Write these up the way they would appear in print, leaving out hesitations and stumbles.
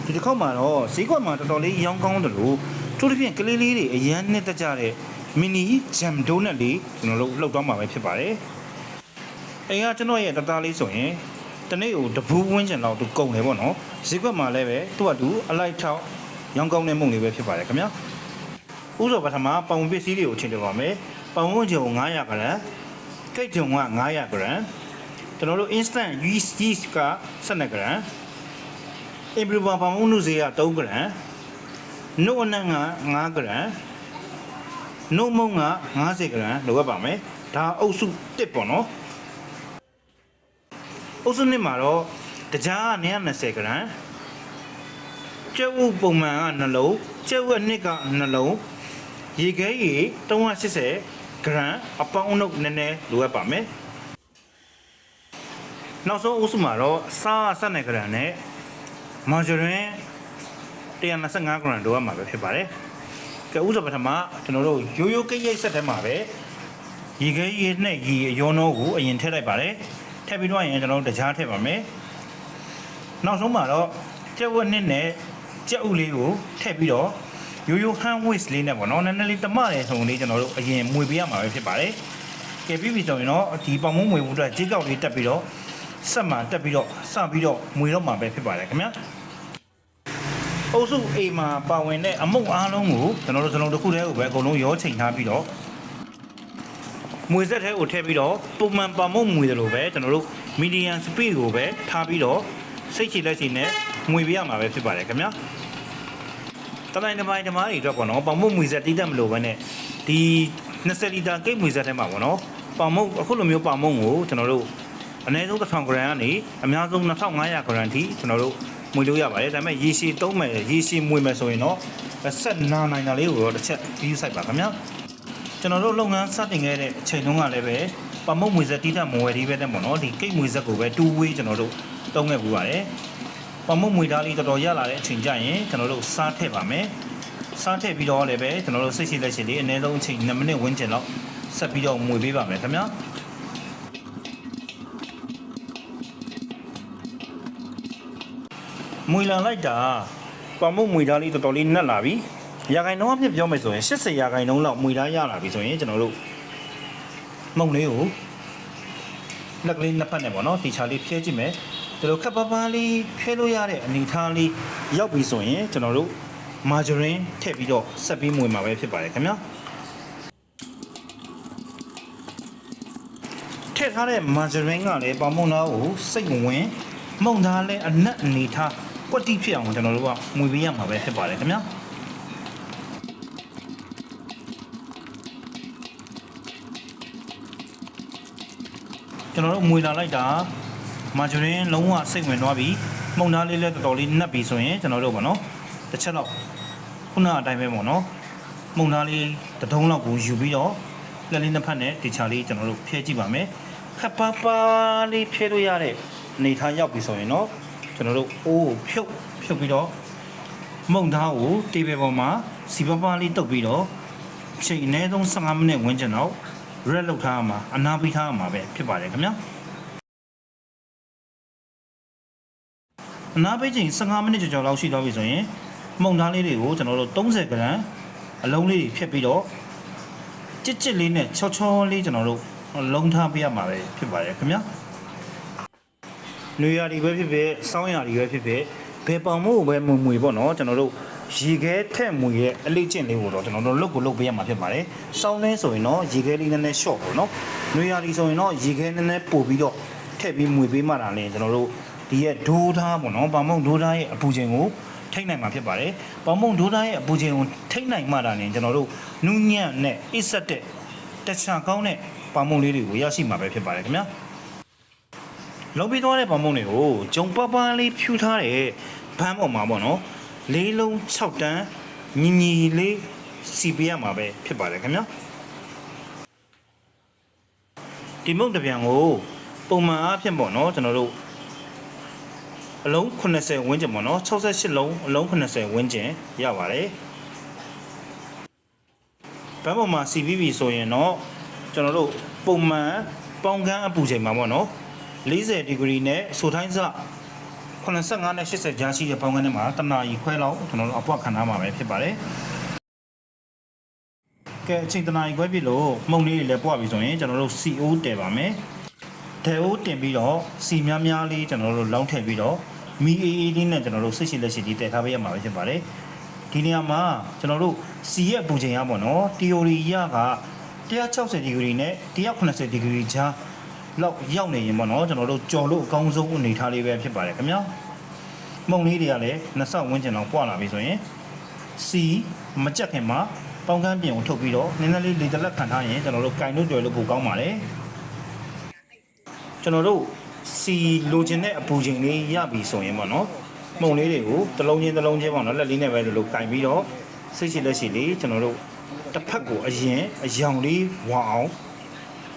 ဒီတစ်ခေါက်မှာတော့ဈေးကွက်မှာတော်တော်လေးရောင်းကောင်းတယ်လို့ထို့တစ်ပြင်ကလေးလေးတွေအရန်နဲ့တက်ကြတဲ့မီနီဂျမ်ဒိုနတ်လေးကျွန်တော်တို့လှုပ်သွားမှာပဲဖြစ်ပါတယ်။အိမ်ကကျွန်တော်ရဲ့တသားလေးဆိုရင်တနေ့ကိုတပူးဝန်းကျင်လောက်သူကုန်တယ်ပေါ့နော်။ဈေးကွက်မှာလည်းပဲသူ့အတူအလိုက်ထောက်ရောင်းကောင်းတဲ့မုံလေးပဲဖြစ်ပါတယ်ခင်ဗျာ။ဥစ္စာပထမပေါင်ပစ္စည်းတွေကိုချိန်ပြပါမယ်။ပေါင်ဝန်းကျင်ကို900 gram ကိတ်ဂျုံက900 gram ကျွန်တော်တို့ instant yeast က12 gram improver ပေါင်ဝန်းနုစေးက3 gram နှုတ်အနံ့က5 gram နှုတ်မုံက50 gram လိုအပ်ပါမယ်ဒါအုပ်စု1ပေါ့နော်အုပ်စု1မှာတော့တကြားက120 gram ကျုပ်ဥပုံမှန်က2လုံးကျုပ်အနှစ်က2လုံးရေခဲရေ380 gram အပေါင်းအုပ်နည်းနည်းလိုအပ်ပါမယ်နောက်ဆုံးအုပ်စုမှာတော့စား12 gram နဲ့မာဂျရင်း125 gram လိုအပ်မှာပဲဖြစ်ပါတယ်ကဲဥစ္စာပထမကျွန်တော်တို့ရိုးရိုးကိတ်ရိတ်ဆက်ထဲမှာပဲရေခဲရေနဲ့ရေအရောနှောကိုအရင်ထည့်လိုက်ပါတယ်ထည့်ပြီးတော့ရင်ကျွန်တော်တို့တကြားထည့်ပါမယ်နောက်ဆုံးမှာတော့ကြက်ဝက်နှစ်နဲ့ကြက်ဥလေးကိုထည့်ပြီးတော့ရိုးရိုး hand waist လေးနဲ့ပေါ့နော်နည်းနည်းလေးတမတယ်ဆိုရင်ကျွန်တော်တို့အရင်မွေပေးရမှာပဲဖြစ်ပါတယ်ကဲပြီးပြီဆိုရင်တော့ဒီပေါင်မွေးမွေဖို့အတွက်ကြေးကောက်လေးတက်ပြီးတော့ဆက်မှတက်ပြီးတော့စပြီးတော့မွေတော့မှာပဲဖြစ်ပါတယ်ခင်ဗျာအုပ်စုအိမ်မှာပါဝင်တဲ့အမုံအားလုံးကိုကျွန်တော်တို့စလုံးတစ်ခုတည်းကိုပဲအကုန်လုံးရောချိန်ထားပြီးတော့မွေဆက်ထဲကိုထည့်ပြီးတော့ပုံမှန်ပါမုံမွေတယ်လို့ပဲကျွန်တော်တို့ medium speed ကိုပဲထားပြီးတော့စိတ်ချလက်ချီနဲ့မွေပေးရမှာပဲဖြစ်ပါတယ်ခင်ဗျာတတိုင်းတစ်ပိုင်းဓမ္မတွေအတွက်ပေါ့နော်ပေါင်မုံမွေဆက်တီးတတ်မလို့ပဲနဲ့ဒီ20လီတာကိတ်မွေဆက်ထဲမှာပေါ့နော်ပေါင်မုံအခုလိုမျိုးပေါင်မုံကိုကျွန်တော်တို့အနည်းဆုံး1000 gram ကနေအများဆုံး2500 gram ထိကျွန်တော်တို့မွေလို့ရပါတယ်ဒါပေမဲ့ရေရှည်သုံးမယ်ရေရှည်မွေမယ်ဆိုရင်တော့ဆက်နာနိုင်တာလေးကိုတော့တစ်ချက်ပြီးစိုက်ပါခင်ဗျာကျွန်တော်တို့လုပ်ငန်းစတင်ခဲ့တဲ့အချိန်တုန်းကလည်းပဲပမုတ်မွေဆက်တီးတတ်မွေသေးပဲတဲ့ပေါ့နော်ဒီကိတ်မွေဆက်ကိုပဲ2 way ကျွန်တော်တို့သုံးခဲ့ပူပါတယ်ပမုတ်မွေသားလေးတော်တော်ရလာတဲ့အချိန်ကျရင်ကျွန်တော်တို့စားထည့်ပါမယ်စားထည့်ပြီးတော့လည်းပဲကျွန်တော်တို့စိတ်ရှိလက်ရှိလေးအနည်းဆုံးအချိန်2မိနစ်ဝန်းကျင်လောက်ဆက်ပြီးတော့မွေပေးပါမယ်ခင်ဗျာမွေလာလိုက်တာပမုတ်မွေသားလေးတော်တော်လေးနက်လာပြီရာခိုင်နှုန်းအဖြစ်ပြောမယ်ဆိုရင်80ရာခိုင်နှုန်းလောက်မွေသားရလာပြီဆိုရင်ကျွန်တော်တို့မုံလေးကိုလက်ကလေးနှစ်ဖက်နဲ့ပေါ့နော်တီချာလေးဖြဲကြည့်မယ်ဒီလိုခက်ပါးပါးလေးဖြဲလို့ရတဲ့အနေထားလေးရောက်ပြီဆိုရင်ကျွန်တော်တို့မာဂျရင်းထည့်ပြီးတော့ဆက်ပြီးမွေမှာပဲဖြစ်ပါတယ်ခင်ဗျာထည့်ထားတဲ့မာဂျရင်းကလည်းပေါင်မုံသားကိုစိတ်မဝင်မုံသားလည်းအနက်အနေထားကွက်တိဖြစ်အောင်ကျွန်တော်တို့ကမွေပေးရမှာပဲဖြစ်ပါတယ်ခင်ဗျာကျွန်တော်တို့မွေလာလိုက်တာမာဂျရင်းလုံးဝစိတ်ဝင်သွားပြီမုံသားလေးလည်းတော်တော်လေးနှက်ပြီဆိုရင်ကျွန်တော်တို့ပေါ့နော်တစ်ချက်တော့ခုနအတိုင်းပဲပေါ့နော်မုံသားလေးတစ်ထုံးလောက်ကိုယူပြီးတော့လက်လေးနှစ်ဖက်နဲ့ဒီချာလေးကျွန်တော်တို့ဖြဲကြည့်ပါမယ်ခပ်ပါပါလေးဖြဲလို့ရတဲ့အနေထားရောက်ပြီဆိုရင်တော့ကျွန်တော်တို့အိုးဖြုတ်ပြီးတော့မုံသားကိုတေးပဲပေါ်မှာစီပါပါလေးတုပ်ပြီးတော့ချိန်အနည်းဆုံး15မိနစ်ဝန်းကျင်တော့ရက်လောက်ထားမှာအနာပေးထားမှာပဲဖြစ်ပါတယ်ခင်ဗျာအနာပေးချိန်15မိနစ်ကျော်လောက်ရှိတော့ပြီဆိုရင်မုံသားလေးတွေကိုကျွန်တော်တို့30 gram အလုံးလေးတွေဖြတ်ပြီးတော့ကြစ်လေးနဲ့ချောချောလေးကျွန်တော်တို့လုံးထားပေးရမှာပဲဖြစ်ပါတယ်ခင်ဗျာနွေရာသီပဲဖြစ်ဖြစ်စောင်းရာသီပဲဖြစ်ဖြစ်ဘယ်ပေါင်မို့ပဲမွေပေါ့နော်ကျွန်တော်တို့ရေခဲထက်မွေရဲ့အလေးကျင့်လေးကိုတော့ကျွန်တော်တို့လုတ်ကိုလုတ်ပေးရမှာဖြစ်ပါတယ်စောင်းလဲဆိုရင်တော့ရေခဲလေးနည်းနည်း short ပေါ့နော်နွေရာသီဆိုရင်တော့ရေခဲနည်းနည်းပို့ပြီးတော့ထည့်ပြီးမွေပေးမှတာလည်းကျွန်တော်တို့ဒီရဲ့ဒိုးသားပေါ့နော်ပေါင်မုံဒိုးသားရဲ့အပူချိန်ကိုထိတ်နိုင်မှာဖြစ်ပါတယ်ပေါင်မုံဒိုးသားရဲ့အပူချိန်ကိုထိတ်နိုင်မှတာလည်းကျွန်တော်တို့နူးညံ့နဲ့အစ်ဆက်တဲ့တခြားကောင်းတဲ့ပေါင်မုံလေးတွေကိုရရှိမှာပဲဖြစ်ပါတယ်ခင်ဗျာလုံးပြီးသွားတဲ့ပေါင်မုံတွေကိုဂျုံပပလေးဖြူထားတဲ့ဘန်းပေါ်မှာပေါ့နော်လေးလုံး6တန်းညီညီလေးစီပေးရမှာပဲဖြစ်ပါတယ်ခင်ဗျာဒီမုံတစ်ပြန်ကိုပုံမှန်အားဖြင့်ပေါ့နော်ကျွန်တော်တို့အလုံး80ဝန်းကျင်ပေါ့နော်68လုံးအလုံး80ဝန်းကျင်ရပါတယ်ဘန်းပေါ်မှာစီပြီးပြီဆိုရင်တော့ကျွန်တော်တို့ပုံမှန်ပေါင်ကန်းအပူချိန်မှာပေါ့နော်40ဒီဂရီနဲ့ဆိုတိုင်းစ 85နဲ့80ကြားရှိတဲ့ပေါင်းကန်းထဲမှာတနာရီခွဲလောက်ကျွန်တော်တို့အပွားခံထားမှာပဲဖြစ်ပါတယ်ကဲအချိန်တနာရီခွဲပြီလို့မုံလေးတွေလည်းပွားပြီဆိုရင်ကျွန်တော်တို့ CO တည်ပါမယ်တဲအိုးတင်ပြီးတော့စီများများလေးကျွန်တော်တို့လောင်းထည့်ပြီးတော့မီအေးအေးလေးနဲ့ကျွန်တော်တို့ဆိတ်ရှိလက်ရှိလေးတည်ထားပေးရမှာပဲဖြစ်ပါတယ်ဒီနေရာမှာကျွန်တော်တို့စီရဲ့အပူချိန်ရပါတော့ theory ရက160ဒီဂရီနဲ့180ဒီဂရီကြားလောက်ရောက်နေရင်ပေါ့နော်ကျွန်တော်တို့ကြော်လို့အကောင်းဆုံးအနေထားလေးပဲဖြစ်ပါတယ်ခင်ဗျာမုံလေးတွေကလည်းနှစ်ဆောက်ဝန်းကျင်လောက်ပွားလာပြီဆိုရင်စီမကြက်ခင်မှာပေါင်းကန်းပြင်ကိုထုတ်ပြီးတော့နည်းနည်းလေးလေတလက်ခံထားရင်ကျွန်တော်တို့ကင်လို့တွေ့လို့ပိုကောင်းပါတယ်ကျွန်တော်တို့စီလိုချင်တဲ့အပူချိန်လေးရပြီဆိုရင်ပေါ့နော်မုံလေးတွေကိုတစ်လုံးချင်းပေါ့နော်လက်လေးနဲ့ပဲလို့ကင်ပြီးတော့စိတ်ရှိလက်ရှိလေးကျွန်တော်တို့တစ်ဖက်ကိုအရင်အယောင်လေးဝအောင်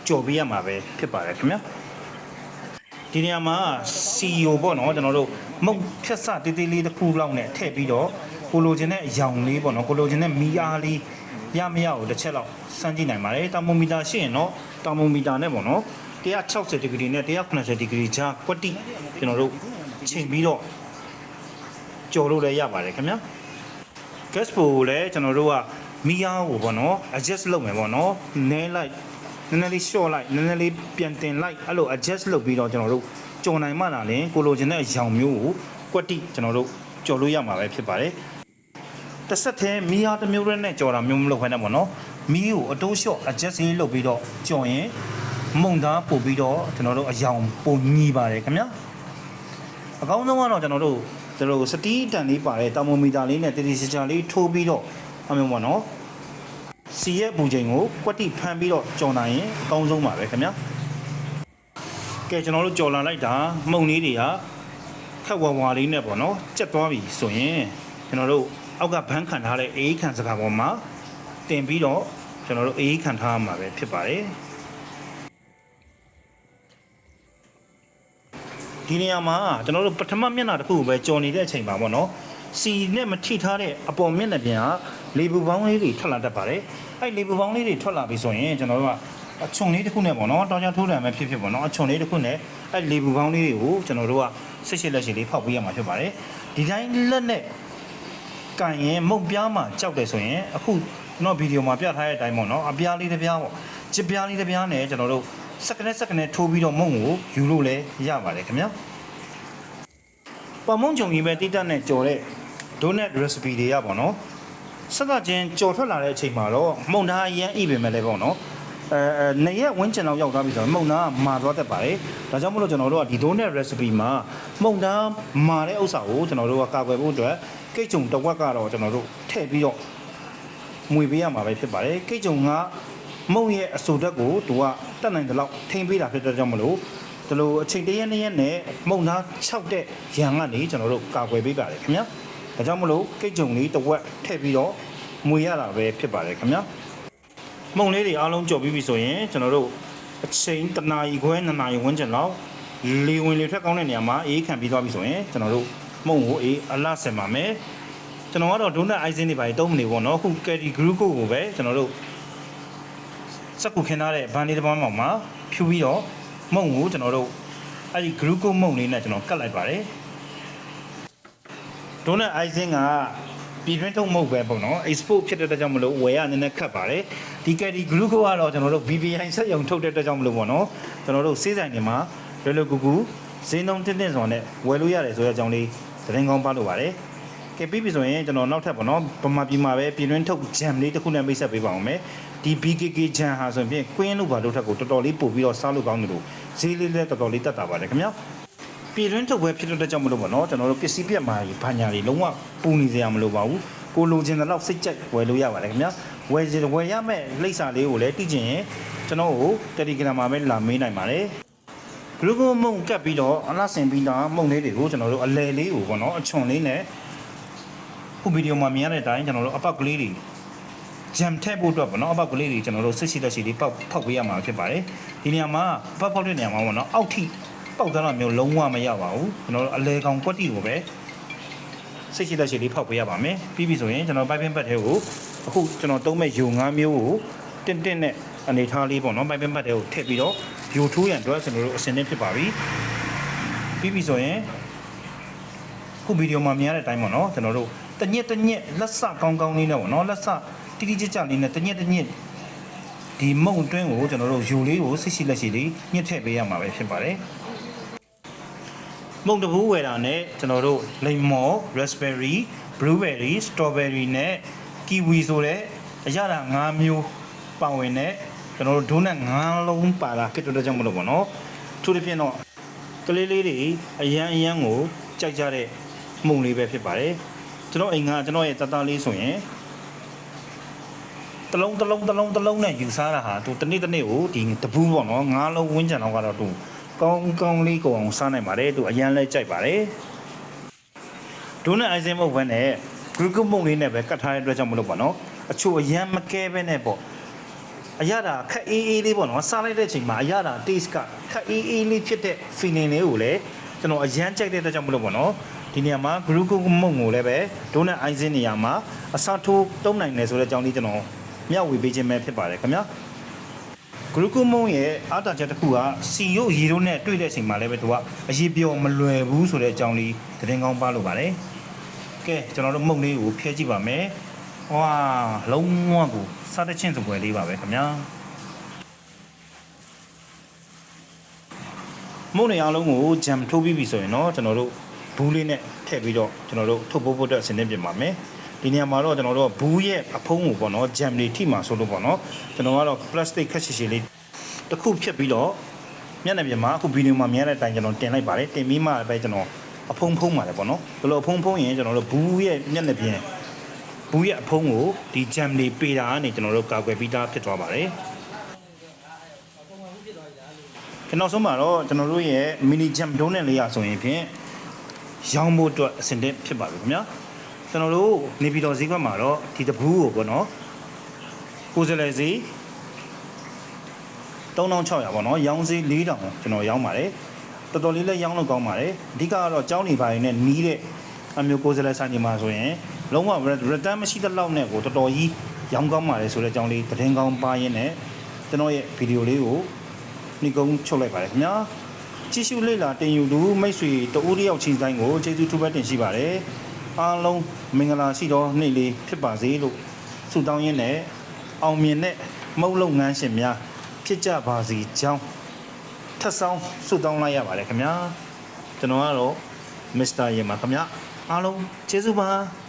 ကြော်ပေးရမှာပဲဖြစ်ပါတယ်ခင်ဗျာဒီနေရာမှာ CEO ပေါ့နော်ကျွန်တော်တို့မုတ်ဖြတ်စတေးသေးလေးတစ်ခုလောက်နဲ့ထည့်ပြီးတော့ကိုလိုချင်တဲ့အယောင်လေးပေါ့နော်ကိုလိုချင်တဲ့မီအားလေးရမရကိုတစ်ချက်လောက်စမ်းကြည့်နိုင်ပါတယ်တာမိုမီတာရှိရင်တော့တာမိုမီတာနဲ့ပေါ့နော်160ဒီဂရီနဲ့180ဒီဂရီကြားကွက်တိကျွန်တော်တို့ချိန်ပြီးတော့ကြော်လို့လည်းရပါတယ်ခင်ဗျာ gas ပိုကိုလည်းကျွန်တော်တို့ကမီအားကိုပေါ့နော် adjust လုပ်မယ်ပေါ့နော်နည်းလိုက်နည်းနည်းလေး short လိုက်နည်းနည်းလေးပြန်တင်လိုက်အဲ့လို adjust လုပ်ပြီးတော့ကျွန်တော်တို့ကြော်နိုင်မှလာရင်ကိုလိုချင်တဲ့အယောင်မျိုးကိုကွက်တိကျွန်တော်တို့ကြော်လို့ရမှာပဲဖြစ်ပါတယ်တစ်ဆက်တည်းမီအားတစ်မျိုးတည်းနဲ့ကြော်တာမျိုးမလုပ်ခိုင်းနဲ့ပေါ့နော်မီးကိုအတိုး short adjust လေးလုပ်ပြီးတော့ကြော်ရင်မုံသားပို့ပြီးတော့ကျွန်တော်တို့အယောင်ပုံညီပါတယ်ခင်ဗျာအကောင်းဆုံးကတော့ကျွန်တော်တို့စတီးတန်လေးပါတဲ့တာမိုမီတာလေးနဲ့တေတီချာချာလေးထိုးပြီးတော့အမျိုးပေါ့နော်စီရဲ့ပူချိန်ကိုကွက်တိဖမ်းပြီးတော့ကြော်နိုင်ရင်အကောင်းဆုံးပါပဲခင်ဗျာကဲကျွန်တော်တို့ကြော်လာလိုက်တာမုံလေးတွေကခက်ဝါလေးနဲ့ပေါ့နော်ကြက်သွားပြီဆိုရင်ကျွန်တော်တို့အောက်ကဘန်းခံထားတဲ့အေးခံစကားပေါ်မှာတင်ပြီးတော့ကျွန်တော်တို့အေးခံထားရမှာပဲဖြစ်ပါတယ်ဒီနေရာမှာကျွန်တော်တို့ပထမမျက်နှာတစ်ခုကိုပဲကြော်နေတဲ့အချိန်ပါပေါ့နော်စီနဲ့မထိထားတဲ့အပေါ်မျက်နှာပြင်ကလေပူပေါင်းလေးတွေထွက်လာတတ်ပါတယ်အဲ့လေပူပေါင်းလေးတွေထွက်လာပြီဆိုရင်ကျွန်တော်တို့ကအချုံလေးတစ်ခုနဲ့ပေါ့နော်တောင်းချထိုးတယ်မယ်ဖြစ်ဖြစ်ပေါ့နော်အချုံလေးတစ်ခုနဲ့အဲ့လေပူပေါင်းလေးတွေကိုကျွန်တော်တို့ကဆိတ်ရှိလက်ရှိလေးဖောက်ပေးရမှာဖြစ်ပါတယ်ဒီတိုင်းလက်နဲ့ကန်ရင်မုတ်ပြားမှာကြောက်တယ်ဆိုရင်အခုကျွန်တော်ဗီဒီယိုမှာပြထားတဲ့အတိုင်းပေါ့နော်အပြားလေးတစ်ပြားပေါ့ချစ်ပြားလေးတစ်ပြားနဲ့ကျွန်တော်တို့စက္ကနဲ့ထိုးပြီးတော့မုံကိုယူလို့လည်းရပါတယ်ခင်ဗျာပမုံကြုံကြီးပဲတိတက်နဲ့ကြော်တဲ့ donut recipe တွေကပေါ့နော်စသချင်းကြော်ထွက်လာတဲ့အချိန်မှာတော့မုံသားအရန်အိပဲမဲ့လည်းပေါ့နော်နေရက်ဝင်းကျင်လောက်ရောက်သွားပြီဆိုတော့မုံသားမာသွားတတ်ပါတယ်ဒါကြောင့်မို့လို့ကျွန်တော်တို့ကဒီ donut recipe မှာမုံသားမာတဲ့ဥစ္စာကိုကျွန်တော်တို့ကကာကွယ်ဖို့အတွက်ကိတ်ကြုံတစ်ဝက်ကတော့ကျွန်တော်တို့ထည့်ပြီးတော့မွေပေးရမှာပဲဖြစ်ပါတယ်ကိတ်ကြုံကမုံရဲ့အဆိုဓာတ်ကိုသူကတက်နိုင်တဲ့လောက်ထိမ့်ပေးတာဖြစ်တဲ့ကြောင့်မလို့ဒီလိုအချိန်တရက်နဲ့မုံသား6တဲ့ရန်ကနေကျွန်တော်တို့ကာကွယ်ပေးပါတယ်ခင်ဗျာဒါကြောင့်မလို့ကိတ်ကြုံလေးတစ်ဝက်ထည့်ပြီးတော့မွေရတာပဲဖြစ်ပါတယ်ခင်ဗျာမုံလေးတွေအားလုံးကြော်ပြီးပြီဆိုရင်ကျွန်တော်တို့အချိန်1နာရီခွဲ2နာရီဝန်းကျင်လောက်လေဝင်လေထွက်ကောင်းတဲ့နေရာမှာအေးခံပြီးသွားပြီဆိုရင်ကျွန်တော်တို့မုံကိုအေးအလှဆင်ပါမယ်ကျွန်တော်ကတော့ donut icing တွေပါတုံးမနေဘူးเนาะအခု Caddy Group ကိုပဲကျွန်တော်တို့စက်ကူခင်းထားတဲ့ဘန်လေးတစ်ပေါင်းမှာဖြူပြီးတော့မုံကိုကျွန်တော်တို့အဲ့ဒီ group မုံလေးနဲ့ကျွန်တော်ကတ်လိုက်ပါတယ် donut icing ကပြည်တွင်းထုတ်မဟုတ်ပဲပေါ့နော် export ဖြစ်တဲ့အတွက်ကြောင့်မလို့ဝယ်ရနည်းနည်းခက်ပါတယ်ဒီ Caddy Group ကတော့ကျွန်တော်တို့ BBI စက်ရုံထုတ်တဲ့အတွက်ကြောင့်မလို့ပေါ့နော်ကျွန်တော်တို့စေးဆိုင်တွေမှာလွယ်လွယ်ကူကူဈေးနှုန်းတင်းစွာနဲ့ဝယ်လို့ရတယ်ဆိုတဲ့အကြောင်းလေးသတင်းကောင်းပါလို့ပါတယ်ကဲပြီးပြီဆိုရင်ကျွန်တော်နောက်ထပ်ပေါ့နော်ပမာပြည်မှာပဲပြည်တွင်းထုတ် jam လေးတစ်ခုနဲ့မိတ်ဆက်ပေးပါအောင်မယ်ဒီ BKK jam ဟာဆိုရင်ကွင်းလို့ပါလို့ထက်ကိုတော်တော်လေးပို့ပြီးတော့စားလို့ကောင်းတယ်လို့ဈေးလေးလည်းတော်တော်လေးတက်တာပါတယ်ခင်ဗျာပြည်တွင်းထုတ်ပဲဖြစ်တဲ့ကြောင့်မလို့ပေါ့နော်ကျွန်တော်တို့ပစ္စည်းပြက်မှာဘာညာတွေလုံးဝပူနေစရာမလိုပါဘူးကိုလိုချင်တဲ့လောက်စိတ်ကြိုက်ဝယ်လို့ရပါတယ်ခင်ဗျာဝယ်ရမဲ့လိပ်စာလေးကိုလည်းသိချင်ရင်ကျွန်တော်ကို Telegram မှာပဲလာမေးနိုင်ပါတယ်ဂရုကမုံကပ်ပြီးတော့အလားဆင်ပြီးတော့မုံလေးတွေကိုကျွန်တော်တို့အလဲလေးကိုပေါ့နော်အချွန်လေးနဲ့ခုဗီဒီယိုမှာမြင်ရတဲ့အတိုင်းကျွန်တော်တို့အပေါက်ကလေးတွေဂျမ်ထည့်ဖို့အတွက်ပေါ့နော်အပေါက်ကလေးတွေကျွန်တော်တို့စစ်ရှိလက်ရှိလေးပေါက်ပေးရမှာဖြစ်ပါတယ်ဒီနေရာမှာပေါက်တဲ့နေရာမှာပေါ့နော်အောက်ထိပေါက်သွားတာမျိုးလုံးဝမရပါဘူးကျွန်တော်တို့အလဲကောင်ကွက်တီကိုပဲစစ်ရှိလက်ရှိလေးဖောက်ပေးရပါမယ်ပြီးပြီဆိုရင်ကျွန်တော်ပိုက်ပင်းပတ်ထဲကိုအခုကျွန်တော်တုံးမဲ့ယုံငါးမျိုးကိုတင့်နဲ့အနေထားလေးပေါ့နော်ပိုက်ပင်းပတ်ထဲကိုထည့်ပြီးတော့ယိုထိုးရန်အတွက်ကျွန်တော်တို့အစင်းနဲ့ဖြစ်ပါပြီပြီးပြီဆိုရင် ခုဗီဒီယိုမှာမြင်ရတဲ့အတိုင်းပေါ့နော်ကျွန်တော်တို့တညက်လက်စကောင်းလေးနဲ့ပေါ့နော်လက်စတိတိကျကျလေးနဲ့တညက်ဒီမုံအတွင်းကိုကျွန်တော်တို့ယူလေးကိုစစ်လက်ရှိလေးညှစ်ထည့်ပေးရမှာပဲဖြစ်ပါတယ်မုံတဘူးဝယ်တာနဲ့ကျွန်တော်တို့လိမ္မော် raspberry blueberry strawberry နဲ့ kiwi ဆိုတဲ့အရာ5မျိုးပါဝင်တဲ့ကျွန်တော်တို့ဒိုးနက်5လုံးပါတာဖြစ်တဲ့ကြောင့်မလို့ပေါ့နော်သူတစ်ဖြစ်တော့ကလေးလေးတွေအရန်ကိုကြိုက်ကြတဲ့မုံလေးပဲဖြစ်ပါတယ်ကျွန်တော်အိမ်ကကျွန်တော်ရဲ့တသားလေးဆိုရင်တလုံးနဲ့ယူစားတာဟာသူတစ်နေ့ကိုဒီတပူးပေါ့နော်5လုံးဝန်းကျင်တော့ကတော့သူကောင်းလေးကိုအောင်စားနိုင်ပါတယ်သူအရန်လဲကြိုက်ပါတယ်ဒိုးနက်အိုင်စင်မဟုတ်ဘဲနဲ့ဂရုကမုံလေးနဲ့ပဲကတ်ထားတဲ့အတွက်ကြောင့်မလို့ပေါ့နော်အချို့အရန်မကဲပဲနဲ့ပေါ့အရတာခက်အေးလေးပေါ့နော်စားလိုက်တဲ့အချိန်မှာအရတာ taste ကခက်အေးလေးဖြစ်တဲ့ feeling လေးကိုလည်းကျွန်တော်အရန်ကြိုက်တဲ့အတွက်ကြောင့်မလို့ပေါ့နော်ဒီနေရာမှာဂရုကမုံကိုလည်းပဲဒိုးနက်အိုင်စင်နေရာမှာအစားထိုးတုံးနိုင်တယ်ဆိုတဲ့အကြောင်းလေးကျွန်တော်မျှဝေပေးခြင်းပဲဖြစ်ပါတယ်ခင်ဗျာဂရုကမုံရဲ့အားတာချက်တစ်ခုကစီရုပ်ရီတို့နဲ့တွေ့တဲ့အချိန်မှာလည်းပဲသူကအရေးပြောမလွယ်ဘူးဆိုတဲ့အကြောင်းလေးသတင်းကောင်းပါလို့ပါတယ်ကဲကျွန်တော်တို့မုံလေးကိုဖျက်ကြည့်ပါမယ်ဝါလုံးဝကိုစားတဲ့ချင်းစပွဲလေးပါပဲခင်ဗျာမုံနေအောင်လုံးကိုဂျမ်ထိုးပြီးပြီဆိုရင်တော့ကျွန်တော်တို့ဘူးလေးနဲ့ထည့်ပြီးတော့ကျွန်တော်တို့ထုတ်ဖို့အတွက်အဆင်သင့်ပြင်ပါမယ်ဒီနေရာမှာတော့ကျွန်တော်တို့ဘူးရဲ့အဖုံးကိုပေါ့နော်ဂျမ်လေးထိမှဆိုလို့ပေါ့နော်ကျွန်တော်ကတော့ plastic ခက်ရှည်လေးတစ်ခုဖြတ်ပြီးတော့မျက်နှာပြင်မှာအခုဗီဒီယိုမှာမြင်ရတဲ့အတိုင်းကျွန်တော်တင်လိုက်ပါတယ်တင်ပြီးမှပဲကျွန်တော်အဖုံးပါတယ်ပေါ့နော်ဒီလိုအဖုံးရင်ကျွန်တော်တို့ဘူးရဲ့မျက်နှာပြင်ဘူးရဲ့အဖုံးကိုဒီဂျမ်လေးပေးတာကနေကျွန်တော်တို့ကာကွယ်ပြီးသားဖြစ်သွားပါတယ်ကျွန်တော်ဆုံးမှာတော့ကျွန်တော်တို့ရဲ့ mini jam donut လေးရဆိုရင်ဖြင့်ရောင်းဖို့အတွက်အဆင်သင့်ဖြစ်ပါပြီခင်ဗျာကျွန်တော်တို့နေပြည်တော်ဈေးကွက်မှာတော့ဒီတဘူးကိုပေါ့နော်ကိုယ်စလဲဈေး3600ပေါ့နော်ရောင်းဈေး4000ကျွန်တော်ရောင်းပါတယ်တော်တော်လေးလည်းရောင်းလို့ကောင်းပါတယ်အဓိကကတော့ကြောင်းနေပါရင်နဲ့နီးတဲ့အမျိုးကိုယ်စလဲဆိုင်ဒီမှာဆိုရင်လုံးဝ return မရှိတဲ့လောက်နဲ့ကိုတော်တော်ကြီးရောင်းကောင်းပါတယ်ဆိုတဲ့အကြောင်းလေးသတင်းကောင်းပါရင်းနဲ့ကျွန်တော်ရဲ့ဗီဒီယိုလေးကိုနှိကုံးချုပ်လိုက်ပါတယ်ခင်ဗျာကြည့်ရှုလေ့လာတင်ယူသူမိတ်ဆွေတဦးတယောက်ချင်းတိုင်းကိုကျေးဇူးထူးပဲတင်ရှိပါတယ်အားလုံးမင်္ဂလာရှိသောနေ့လေးဖြစ်ပါစေလို့ဆုတောင်းရင်းနဲ့အောင်မြင်တဲ့မုတ်လုပ်ငန်းရှင်များဖြစ်ကြပါစေကြောင်းထပ်ဆောင်ဆုတောင်းလိုက်ရပါတယ်ခင်ဗျာကျွန်တော်ကတော့မစ္စတာရေပါခင်ဗျာအားလုံးကျေးဇူးပါ